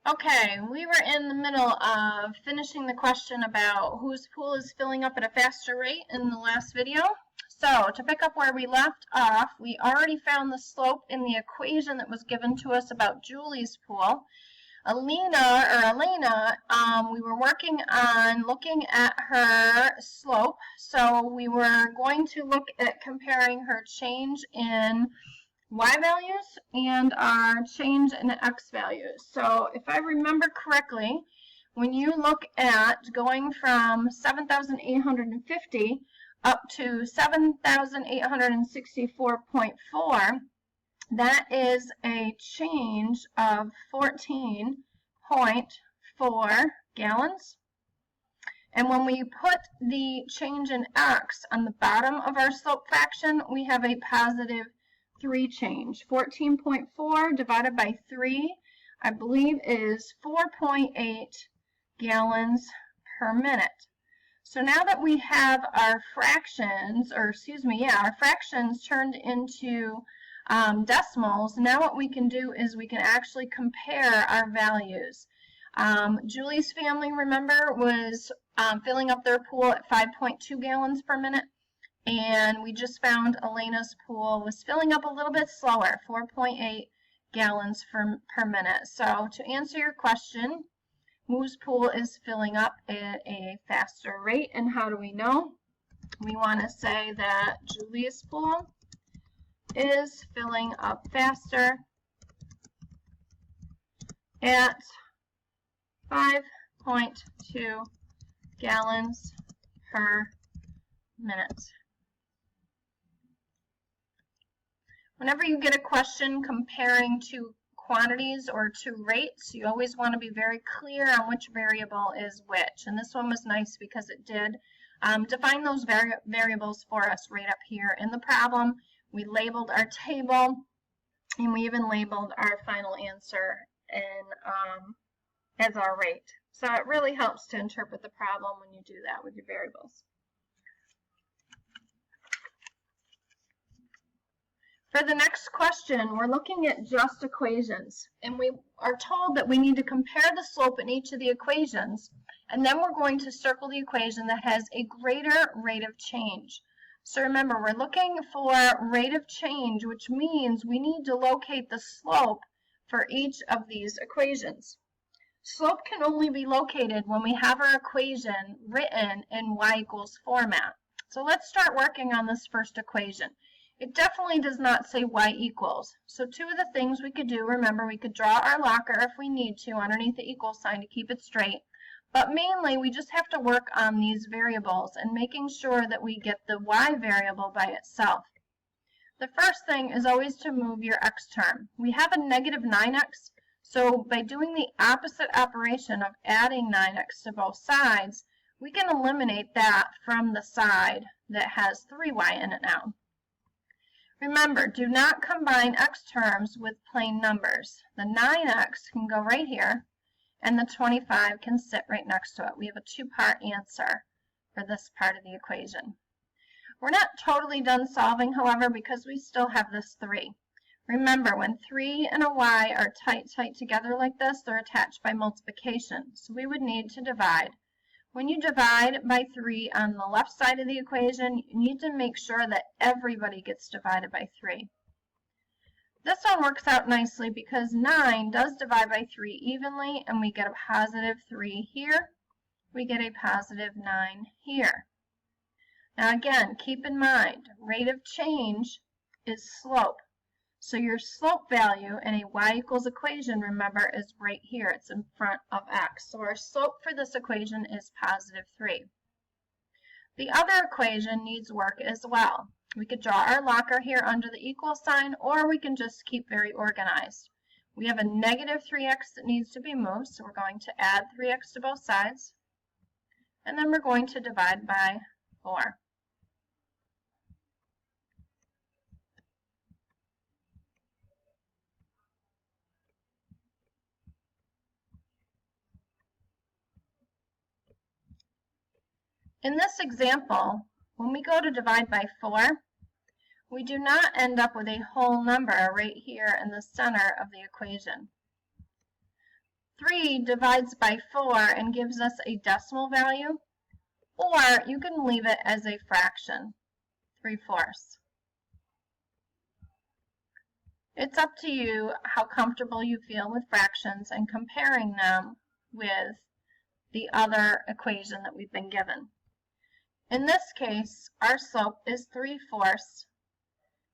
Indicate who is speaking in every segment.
Speaker 1: Okay, we were in the middle of finishing the question about whose pool is filling up at a faster rate in the last video. So, to pick up where we left off, we already found the slope in the equation that was given to us about Julie's pool. Elena, we were working on looking at her slope. So we were going to look at comparing her change in y values and our change in x values. So if I remember correctly, when you look at going from 7,850 up to 7,864.4, that is a change of 14.4 gallons. And when we put the change in x on the bottom of our slope fraction, we have a positive 3 change. 14.4 divided by 3, I believe, is 4.8 gallons per minute. So now that we have our fractions, our fractions turned into decimals, now what we can do is we can actually compare our values. Julie's family, remember, was filling up their pool at 5.2 gallons per minute. And we just found Elena's pool was filling up a little bit slower, 4.8 gallons per minute. So to answer your question, whose pool is filling up at a faster rate, and how do we know? We want to say that Julie's pool is filling up faster at 5.2 gallons per minute. Whenever you get a question comparing two quantities or two rates, you always want to be very clear on which variable is which. And this one was nice because it did define those variables for us right up here in the problem. We labeled our table, and we even labeled our final answer as our rate. So it really helps to interpret the problem when you do that with your variables. For the next question, we're looking at just equations, and we are told that we need to compare the slope in each of the equations, and then we're going to circle the equation that has a greater rate of change. So remember, we're looking for rate of change, which means we need to locate the slope for each of these equations. Slope can only be located when we have our equation written in y== format. So let's start working on this first equation. It definitely does not say y=. So two of the things we could do, remember, we could draw our locker if we need to underneath the equal sign to keep it straight. But mainly, we just have to work on these variables and making sure that we get the y variable by itself. The first thing is always to move your x term. We have a negative 9x, so by doing the opposite operation of adding 9x to both sides, we can eliminate that from the side that has 3y in it now. Remember, do not combine x terms with plain numbers. The 9x can go right here, and the 25 can sit right next to it. We have a two-part answer for this part of the equation. We're not totally done solving, however, because we still have this 3. Remember, when 3 and a y are tight together like this, they're attached by multiplication, so we would need to divide. When you divide by 3 on the left side of the equation, you need to make sure that everybody gets divided by 3. This one works out nicely because 9 does divide by 3 evenly, and we get a positive 3 here. We get a positive 9 here. Now again, keep in mind, rate of change is slope. So your slope value in a y== equation, remember, is right here. It's in front of x. So our slope for this equation is positive 3. The other equation needs work as well. We could draw our locker here under the equal sign, or we can just keep very organized. We have a negative 3x that needs to be moved, so we're going to add 3x to both sides, and then we're going to divide by 4. In this example, when we go to divide by 4, we do not end up with a whole number right here in the center of the equation. 3 divides by 4 and gives us a decimal value, or you can leave it as a fraction, 3/4. It's up to you how comfortable you feel with fractions and comparing them with the other equation that we've been given. In this case, our slope is 3/4,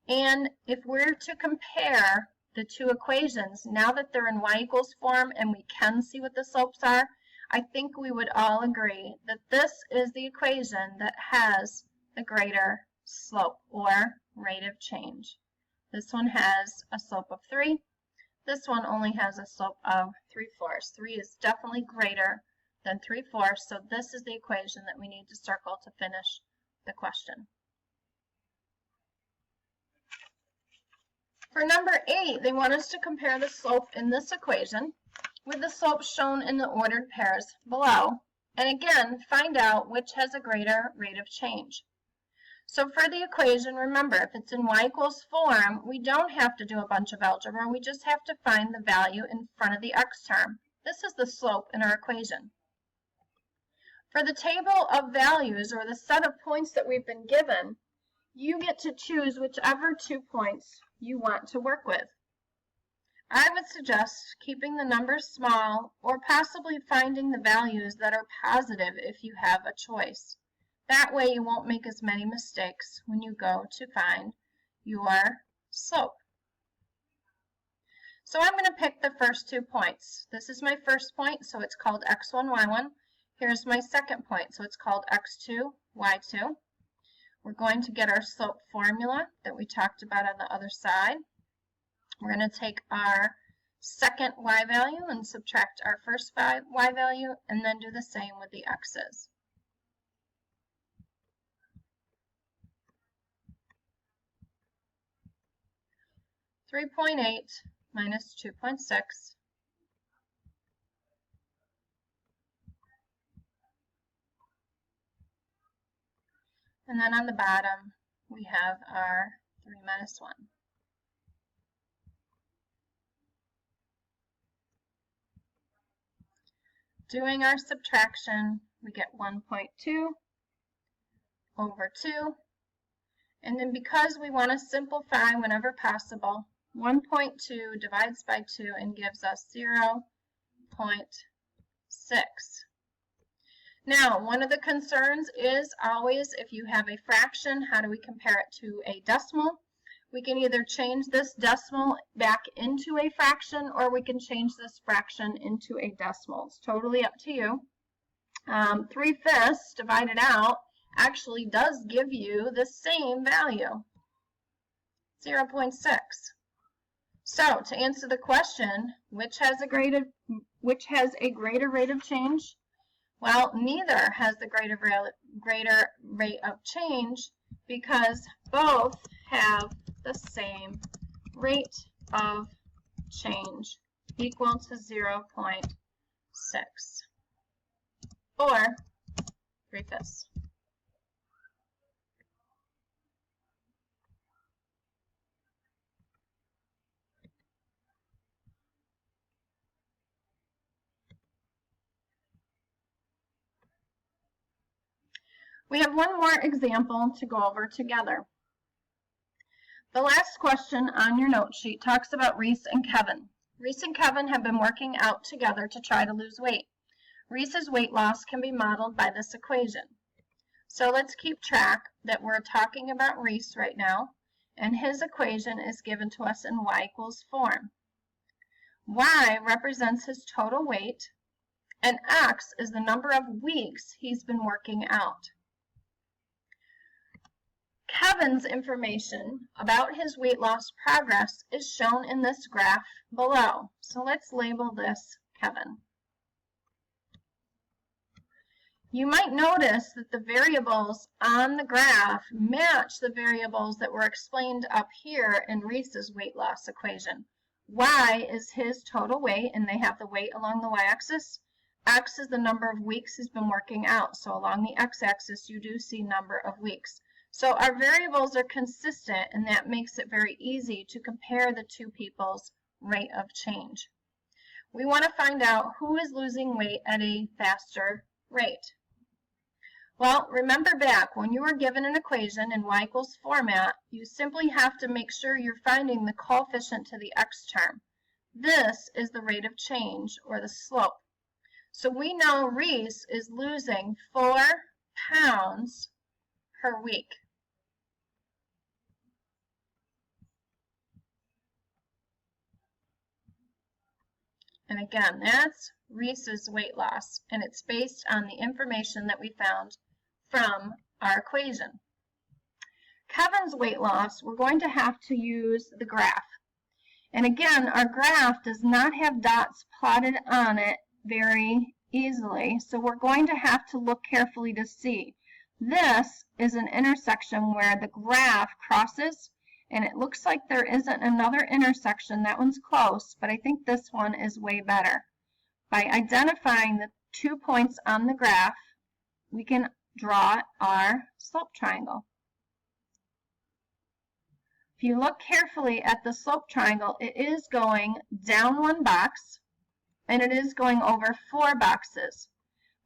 Speaker 1: and if we're to compare the two equations, now that they're in y equals form and we can see what the slopes are, I think we would all agree that this is the equation that has the greater slope or rate of change. This one has a slope of 3. This one only has a slope of 3/4. 3 is definitely greater than 3/4, so this is the equation that we need to circle to finish the question. For number 8, they want us to compare the slope in this equation with the slope shown in the ordered pairs below, and again, find out which has a greater rate of change. So for the equation, remember, if it's in y equals form, we don't have to do a bunch of algebra. We just have to find the value in front of the x term. This is the slope in our equation. For the table of values, or the set of points that we've been given, you get to choose whichever 2 points you want to work with. I would suggest keeping the numbers small, or possibly finding the values that are positive if you have a choice. That way you won't make as many mistakes when you go to find your slope. So I'm going to pick the first 2 points. This is my first point, so it's called x1, y1. Here's my second point, so it's called x2, y2. We're going to get our slope formula that we talked about on the other side. We're going to take our second y value and subtract our first y value, and then do the same with the x's. (3.8 minus 2.6) and then on the bottom we have our 3 minus 1. Doing our subtraction, we get 1.2 over 2, and then because we want to simplify whenever possible, 1.2 divides by 2 and gives us 0.6. Now, one of the concerns is always if you have a fraction, how do we compare it to a decimal? We can either change this decimal back into a fraction, or we can change this fraction into a decimal. It's totally up to you. 3/5 divided out actually does give you the same value, 0.6. So to answer the question, which has a greater rate of change? Well, neither has the greater rate of change, because both have the same rate of change, equal to 0.6, or 3/5. We have one more example to go over together. The last question on your note sheet talks about Reese and Kevin. Reese and Kevin have been working out together to try to lose weight. Reese's weight loss can be modeled by this equation. So let's keep track that we're talking about Reese right now, and his equation is given to us in y equals form. Y represents his total weight, and x is the number of weeks he's been working out. Kevin's information about his weight loss progress is shown in this graph below. So let's label this Kevin. You might notice that the variables on the graph match the variables that were explained up here in Reese's weight loss equation. Y is his total weight, and they have the weight along the y-axis. X is the number of weeks he's been working out. So along the x-axis, you do see number of weeks. So our variables are consistent, and that makes it very easy to compare the two people's rate of change. We want to find out who is losing weight at a faster rate. Well, remember back when you were given an equation in y equals format, you simply have to make sure you're finding the coefficient to the x term. This is the rate of change, or the slope. So we know Reese is losing 4 pounds per week. And again, that's Reese's weight loss, and it's based on the information that we found from our equation. Kevin's weight loss, we're going to have to use the graph. And again, our graph does not have dots plotted on it very easily, so we're going to have to look carefully to see. This is an intersection where the graph crosses, and it looks like there isn't another intersection. That one's close, but I think this one is way better. By identifying the 2 points on the graph, we can draw our slope triangle. If you look carefully at the slope triangle, it is going down 1 box, and it is going over 4 boxes.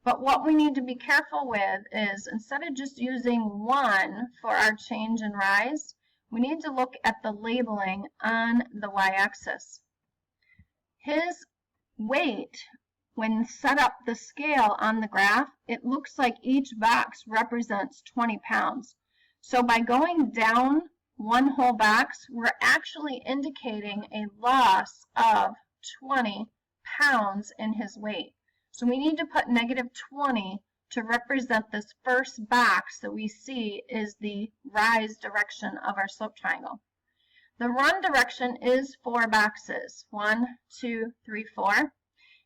Speaker 1: But what we need to be careful with is, instead of just using 1 for our change in rise, we need to look at the labeling on the y-axis. His weight, when set up the scale on the graph, it looks like each box represents 20 pounds. So by going down 1 whole box, we're actually indicating a loss of 20 pounds in his weight. So we need to put -20 to represent this first box that we see is the rise direction of our slope triangle. The run direction is 4 boxes, 1, 2, 3, 4.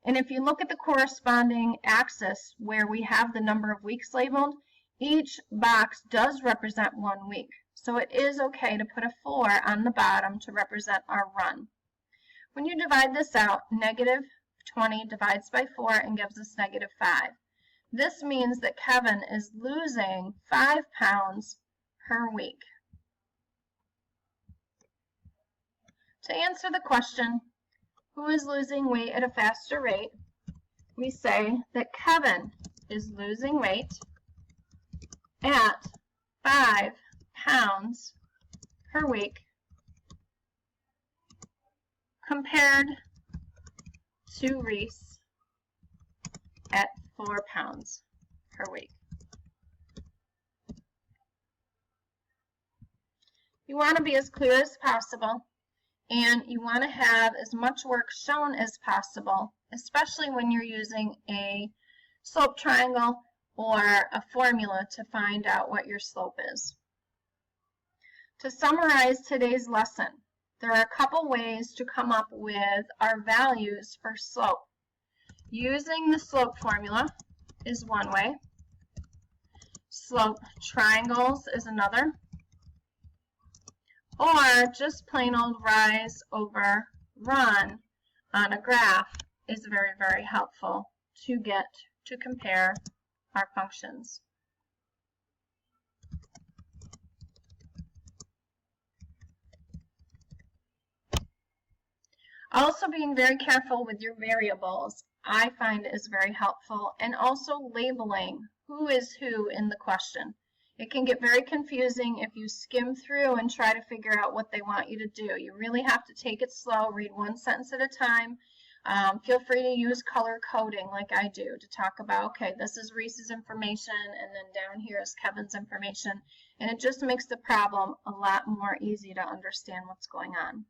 Speaker 1: And if you look at the corresponding axis where we have the number of weeks labeled, each box does represent 1 week. So it is okay to put a 4 on the bottom to represent our run. When you divide this out, -20 divides by 4 and gives us -5. This means that Kevin is losing 5 pounds per week. To answer the question, who is losing weight at a faster rate, we say that Kevin is losing weight at 5 pounds per week compared to Reese at 4 pounds per week. You want to be as clear as possible, and you want to have as much work shown as possible, especially when you're using a slope triangle or a formula to find out what your slope is. To summarize today's lesson, there are a couple ways to come up with our values for slope. Using the slope formula is one way. Slope triangles is another. Or just plain old rise over run on a graph is very, very helpful to get to compare our functions. Also, being very careful with your variables, I find is very helpful, and also labeling who is who in the question. It can get very confusing if you skim through and try to figure out what they want you to do. You really have to take it slow, read one sentence at a time. Feel free to use color coding like I do to talk about, okay, this is Reese's information, and then down here is Kevin's information. And it just makes the problem a lot more easy to understand what's going on.